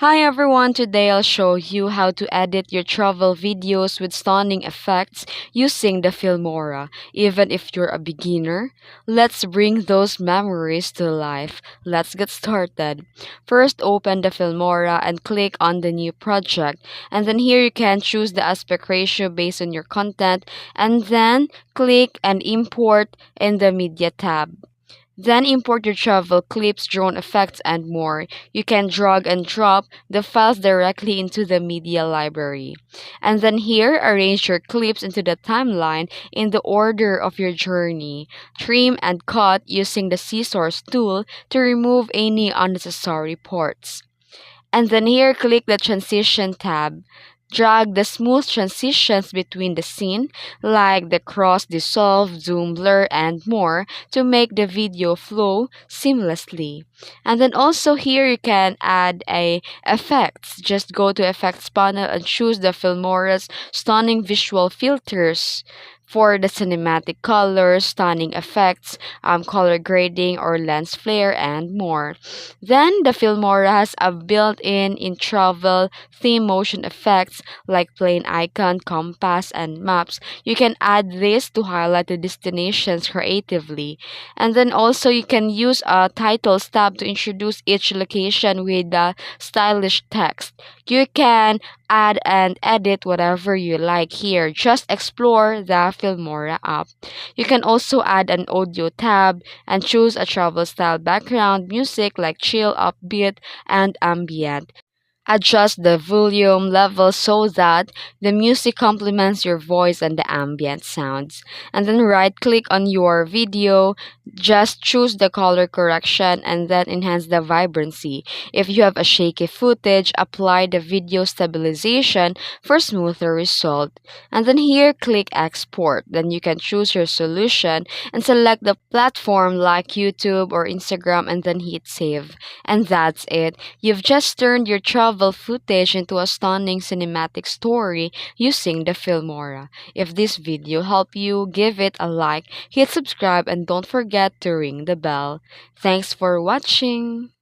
Hi everyone, today I'll show you how to edit your travel videos with stunning effects using the Filmora. Even if you're a beginner, let's bring those memories to life. Let's get started. First, open the Filmora and click on the new project. And then here you can choose the aspect ratio based on your content and then click and import in the media tab. Then import your travel clips, drone effects, and more. You can drag and drop the files directly into the media library. And then here, arrange your clips into the timeline in the order of your journey. Trim and cut using the scissors tool to remove any unnecessary parts. And then here, click the Transition tab. Drag the smooth transitions between the scene, like the cross, dissolve, zoom, blur, and more, to make the video flow seamlessly. And then also here you can add a effects. Just go to Effects panel and choose the Filmora's stunning visual filters for the cinematic colors, stunning effects, color grading or lens flare, and more. Then the Filmora has a built-in travel theme motion effects like plane icon, compass, and maps. You can add this to highlight the destinations creatively. And then also you can use a titles tab to introduce each location with the stylish text. You can add and edit whatever you like here. Just explore the Filmora app. You can also add an audio tab and choose a travel style background music like chill, upbeat, and ambient. Adjust the volume level so that the music complements your voice and the ambient sounds. And then right click on your video, just choose the color correction and then enhance the vibrancy. If you have a shaky footage, apply the video stabilization for smoother result. And then here click export. Then you can choose your solution and select the platform like YouTube or Instagram and then hit save. And that's it. You've just turned your travel footage into a stunning cinematic story using the Filmora. If this video helped you, give it a like, hit subscribe, and don't forget to ring the bell. Thanks for watching!